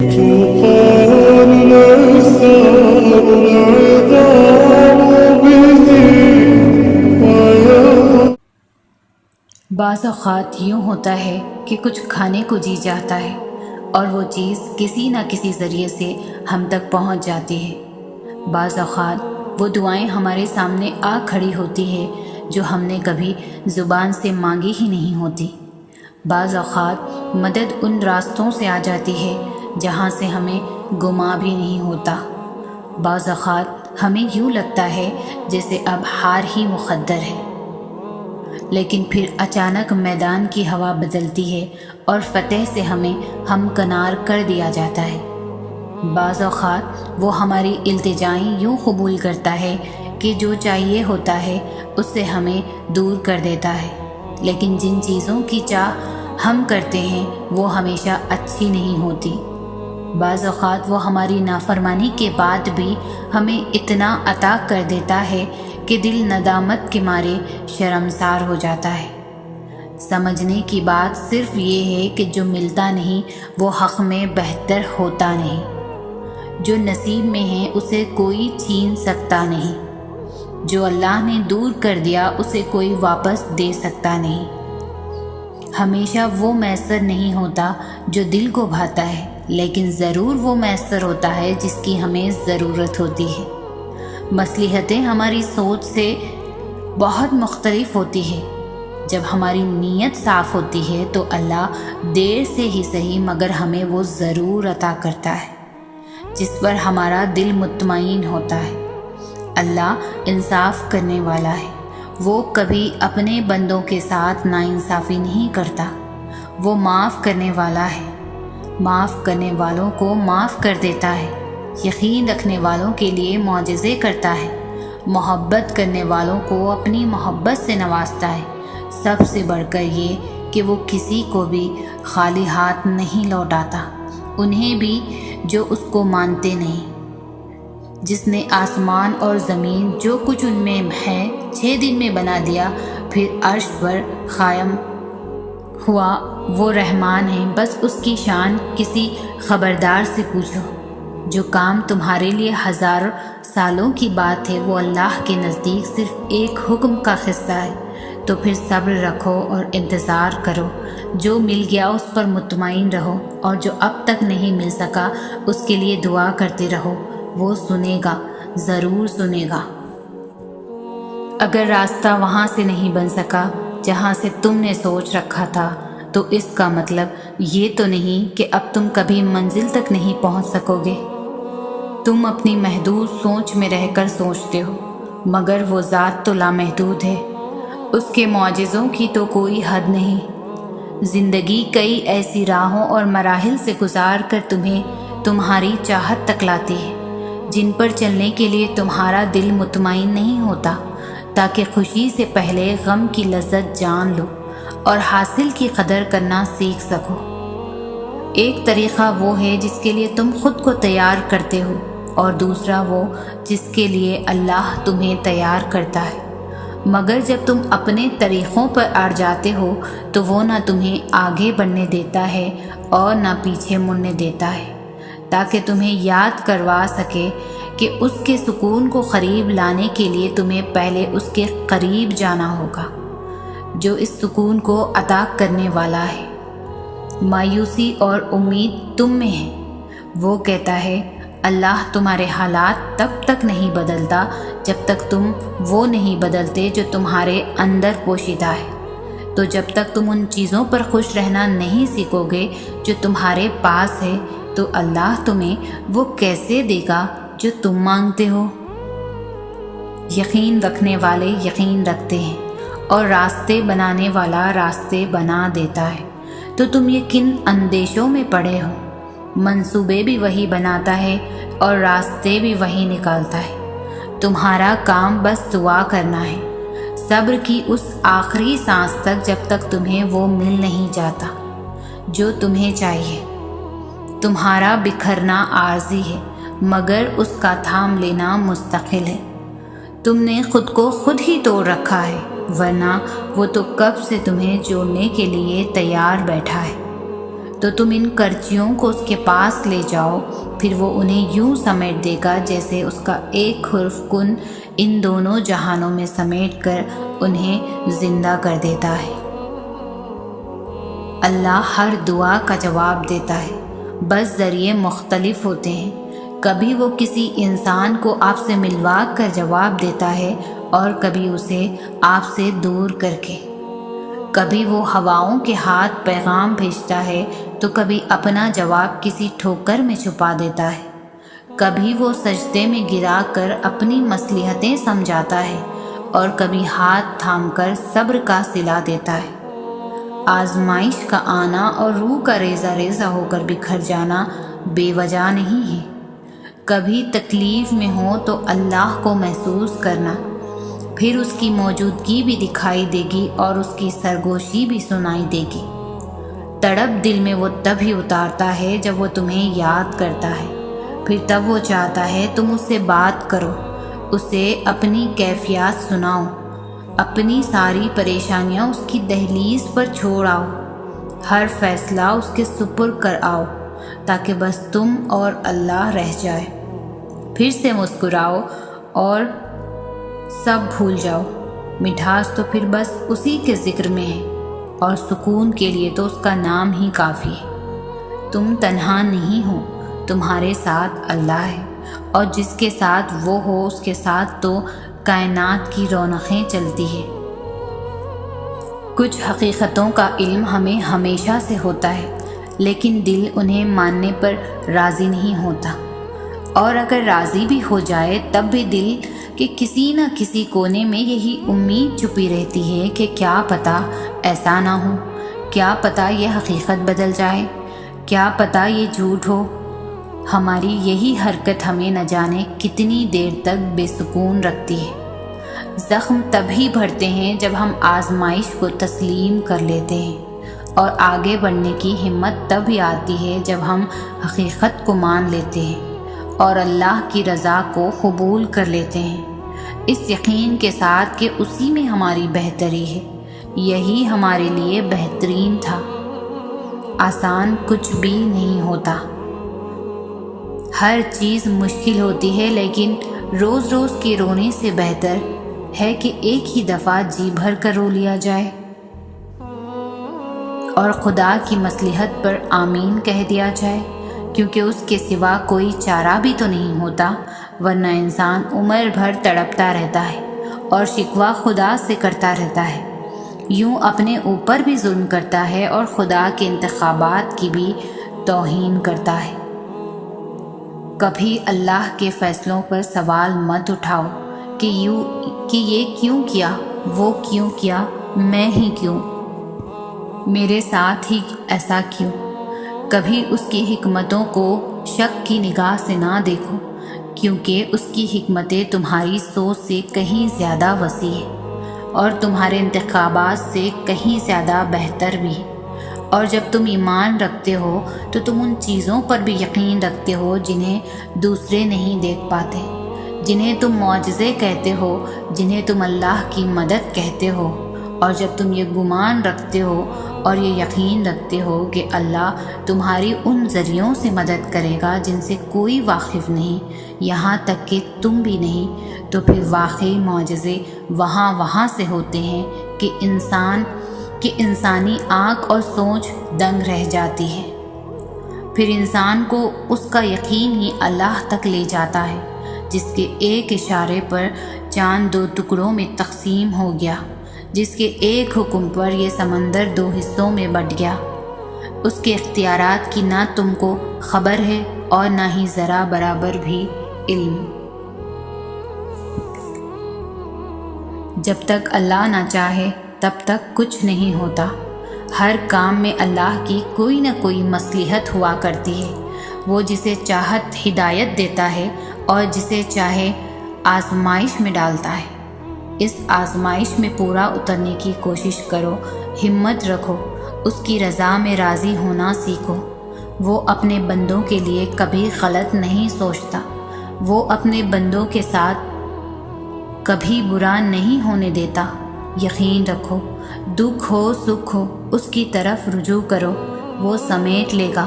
بعض اوقات یوں ہوتا ہے کہ کچھ کھانے کو جی چاہتا ہے اور وہ چیز کسی نہ کسی ذریعے سے ہم تک پہنچ جاتی ہے۔ بعض اوقات وہ دعائیں ہمارے سامنے آ کھڑی ہوتی ہے جو ہم نے کبھی زبان سے مانگی ہی نہیں ہوتی۔ بعض اوقات مدد ان راستوں سے آ جاتی ہے جہاں سے ہمیں گما بھی نہیں ہوتا۔ بعض اوقات ہمیں یوں لگتا ہے جیسے اب ہار ہی مقدر ہے، لیکن پھر اچانک میدان کی ہوا بدلتی ہے اور فتح سے ہمیں ہمکنار کر دیا جاتا ہے۔ بعض اوقات وہ ہماری التجائیں یوں قبول کرتا ہے کہ جو چاہیے ہوتا ہے اس سے ہمیں دور کر دیتا ہے، لیکن جن چیزوں کی چاہ ہم کرتے ہیں وہ ہمیشہ اچھی نہیں ہوتی۔ بعض اوقات وہ ہماری نافرمانی کے بعد بھی ہمیں اتنا عطا کر دیتا ہے کہ دل ندامت کے مارے شرمسار ہو جاتا ہے۔ سمجھنے کی بات صرف یہ ہے کہ جو ملتا نہیں وہ حق میں بہتر ہوتا نہیں۔ جو نصیب میں ہے اسے کوئی چھین سکتا نہیں، جو اللہ نے دور کر دیا اسے کوئی واپس دے سکتا نہیں۔ ہمیشہ وہ میسر نہیں ہوتا جو دل کو بھاتا ہے، لیکن ضرور وہ میسر ہوتا ہے جس کی ہمیں ضرورت ہوتی ہے۔ مصلحتیں ہماری سوچ سے بہت مختلف ہوتی ہے۔ جب ہماری نیت صاف ہوتی ہے تو اللہ دیر سے ہی صحیح مگر ہمیں وہ ضرور عطا کرتا ہے جس پر ہمارا دل مطمئن ہوتا ہے۔ اللہ انصاف کرنے والا ہے، وہ کبھی اپنے بندوں کے ساتھ ناانصافی نہیں کرتا۔ وہ معاف کرنے والا ہے، معاف کرنے والوں کو معاف کر دیتا ہے، یقین رکھنے والوں کے لیے معجزے کرتا ہے، محبت کرنے والوں کو اپنی محبت سے نوازتا ہے۔ سب سے بڑھ کر یہ کہ وہ کسی کو بھی خالی ہاتھ نہیں لوٹاتا، انہیں بھی جو اس کو مانتے نہیں۔ جس نے آسمان اور زمین جو کچھ ان میں ہے 6 دن میں بنا دیا پھر عرش پر قائم ہوا، وہ رحمان ہے، بس اس کی شان کسی خبردار سے پوچھو۔ جو کام تمہارے لیے 1000 سالوں کی بات ہے وہ اللہ کے نزدیک صرف ایک حکم کا قصہ ہے، تو پھر صبر رکھو اور انتظار کرو۔ جو مل گیا اس پر مطمئن رہو، اور جو اب تک نہیں مل سکا اس کے لیے دعا کرتے رہو، وہ سنے گا، ضرور سنے گا۔ اگر راستہ وہاں سے نہیں بن سکا جہاں سے تم نے سوچ رکھا تھا تو اس کا مطلب یہ تو نہیں کہ اب تم کبھی منزل تک نہیں پہنچ سکو گے۔ تم اپنی محدود سوچ میں رہ کر سوچتے ہو، مگر وہ ذات تو لامحدود ہے، اس کے معجزوں کی تو کوئی حد نہیں۔ زندگی کئی ایسی راہوں اور مراحل سے گزار کر تمہیں تمہاری چاہت تک لاتی ہے جن پر چلنے کے لیے تمہارا دل مطمئن نہیں ہوتا، تاکہ خوشی سے پہلے غم کی لذت جان لو اور حاصل کی قدر کرنا سیکھ سکو۔ ایک طریقہ وہ ہے جس کے لیے تم خود کو تیار کرتے ہو، اور دوسرا وہ جس کے لیے اللہ تمہیں تیار کرتا ہے، مگر جب تم اپنے طریقوں پر اڑ جاتے ہو تو وہ نہ تمہیں آگے بڑھنے دیتا ہے اور نہ پیچھے مڑنے دیتا ہے، تاکہ تمہیں یاد کروا سکے کہ اس کے سکون کو قریب لانے کے لیے تمہیں پہلے اس کے قریب جانا ہوگا جو اس سکون کو عطا کرنے والا ہے۔ مایوسی اور امید تم میں ہے۔ وہ کہتا ہے اللہ تمہارے حالات تب تک نہیں بدلتا جب تک تم وہ نہیں بدلتے جو تمہارے اندر پوشیدہ ہے۔ تو جب تک تم ان چیزوں پر خوش رہنا نہیں سیکھو گے جو تمہارے پاس ہے تو اللہ تمہیں وہ کیسے دے گا جو تم مانگتے ہو؟ یقین رکھنے والے یقین رکھتے ہیں اور راستے بنانے والا راستے بنا دیتا ہے۔ تو تم یہ کن اندیشوں میں پڑے ہو؟ منصوبے بھی وہی بناتا ہے اور راستے بھی وہی نکالتا ہے۔ تمہارا کام بس دعا کرنا ہے، صبر کی اس آخری سانس تک جب تک تمہیں وہ مل نہیں جاتا جو تمہیں چاہیے۔ تمہارا بکھرنا عارضی ہے مگر اس کا تھام لینا مستقل ہے۔ تم نے خود کو خود ہی توڑ رکھا ہے، ورنہ وہ تو کب سے تمہیں جوڑنے کے لیے تیار بیٹھا ہے۔ تو تم ان کرچیوں کو اس کے پاس لے جاؤ، پھر وہ انہیں یوں سمیٹ دے گا جیسے اس کا ایک حرف کن ان دونوں جہانوں میں سمیٹ کر انہیں زندہ کر دیتا ہے۔ اللہ ہر دعا کا جواب دیتا ہے، بس ذریعے مختلف ہوتے ہیں۔ کبھی وہ کسی انسان کو آپ سے ملوا کر جواب دیتا ہے اور کبھی اسے آپ سے دور کر کے۔ کبھی وہ ہواؤں کے ہاتھ پیغام بھیجتا ہے تو کبھی اپنا جواب کسی ٹھوکر میں چھپا دیتا ہے۔ کبھی وہ سجدے میں گرا کر اپنی مصلحتیں سمجھاتا ہے اور کبھی ہاتھ تھام کر صبر کا صلہ دیتا ہے۔ آزمائش کا آنا اور روح کا ریزہ ریزہ ہو کر بکھر جانا بے وجہ نہیں ہے۔ کبھی تکلیف میں ہو تو اللہ کو محسوس کرنا، پھر اس کی موجودگی بھی دکھائی دے گی اور اس کی سرگوشی بھی سنائی دے گی۔ تڑپ دل میں وہ تب ہی اتارتا ہے جب وہ تمہیں یاد کرتا ہے، پھر تب وہ چاہتا ہے تم اس سے بات کرو، اسے اپنی کیفیات سناؤ، اپنی ساری پریشانیاں اس کی دہلیز پر چھوڑ آؤ، ہر فیصلہ اس کے سپرد کر آؤ، تاکہ بس تم اور اللہ رہ جائے۔ پھر سے مسکراؤ اور سب بھول جاؤ۔ مٹھاس تو پھر بس اسی کے ذکر میں ہے، اور سکون کے لیے تو اس کا نام ہی کافی ہے۔ تم تنہا نہیں ہو، تمہارے ساتھ اللہ ہے، اور جس کے ساتھ وہ ہو اس کے ساتھ تو کائنات کی رونقیں چلتی ہیں۔ کچھ حقیقتوں کا علم ہمیں ہمیشہ سے ہوتا ہے، لیکن دل انہیں ماننے پر راضی نہیں ہوتا، اور اگر راضی بھی ہو جائے تب بھی دل کے کسی نہ کسی کونے میں یہی امید چھپی رہتی ہے کہ کیا پتہ ایسا نہ ہو، کیا پتہ یہ حقیقت بدل جائے، کیا پتہ یہ جھوٹ ہو۔ ہماری یہی حرکت ہمیں نہ جانے کتنی دیر تک بے سکون رکھتی ہے۔ زخم تبھی بھرتے ہیں جب ہم آزمائش کو تسلیم کر لیتے ہیں، اور آگے بڑھنے کی ہمت تب ہی آتی ہے جب ہم حقیقت کو مان لیتے ہیں اور اللہ کی رضا کو قبول کر لیتے ہیں، اس یقین کے ساتھ کہ اسی میں ہماری بہتری ہے، یہی ہمارے لیے بہترین تھا۔ آسان کچھ بھی نہیں ہوتا، ہر چیز مشکل ہوتی ہے، لیکن روز روز کے رونے سے بہتر ہے کہ ایک ہی دفعہ جی بھر کر رو لیا جائے اور خدا کی مصلحت پر آمین کہہ دیا جائے، کیونکہ اس کے سوا کوئی چارہ بھی تو نہیں ہوتا، ورنہ انسان عمر بھر تڑپتا رہتا ہے اور شکوہ خدا سے کرتا رہتا ہے، یوں اپنے اوپر بھی ظلم کرتا ہے اور خدا کے انتخابات کی بھی توہین کرتا ہے۔ کبھی اللہ کے فیصلوں پر سوال مت اٹھاؤ کہ یہ کیوں کیا، وہ کیوں کیا، میں ہی کیوں، میرے ساتھ ہی ایسا کیوں۔ کبھی اس کی حکمتوں کو شک کی نگاہ سے نہ دیکھو، کیونکہ اس کی حکمتیں تمہاری سوچ سے کہیں زیادہ وسیع ہیں اور تمہارے انتخابات سے کہیں زیادہ بہتر بھی ہے۔ اور جب تم ایمان رکھتے ہو تو تم ان چیزوں پر بھی یقین رکھتے ہو جنہیں دوسرے نہیں دیکھ پاتے، جنہیں تم معجزے کہتے ہو، جنہیں تم اللہ کی مدد کہتے ہو۔ اور جب تم یہ گمان رکھتے ہو اور یہ یقین رکھتے ہو کہ اللہ تمہاری ان ذریعوں سے مدد کرے گا جن سے کوئی واقف نہیں، یہاں تک کہ تم بھی نہیں، تو پھر واقعی معجزے وہاں سے ہوتے ہیں کہ انسانی آنکھ اور سوچ دنگ رہ جاتی ہے۔ پھر انسان کو اس کا یقین ہی اللہ تک لے جاتا ہے، جس کے ایک اشارے پر چاند 2 ٹکڑوں میں تقسیم ہو گیا، جس کے ایک حکم پر یہ سمندر 2 حصوں میں بٹ گیا۔ اس کے اختیارات کی نہ تم کو خبر ہے اور نہ ہی ذرا برابر بھی علم۔ جب تک اللہ نہ چاہے تب تک کچھ نہیں ہوتا۔ ہر کام میں اللہ کی کوئی نہ کوئی مصلحت ہوا کرتی ہے، وہ جسے چاہت ہدایت دیتا ہے اور جسے چاہے آزمائش میں ڈالتا ہے۔ اس آزمائش میں پورا اترنے کی کوشش کرو، ہمت رکھو، اس کی رضا میں راضی ہونا سیکھو۔ وہ اپنے بندوں کے لیے کبھی غلط نہیں سوچتا، وہ اپنے بندوں کے ساتھ کبھی برا نہیں ہونے دیتا۔ یقین رکھو، دکھ ہو سکھ ہو اس کی طرف رجوع کرو، وہ سمیٹ لے گا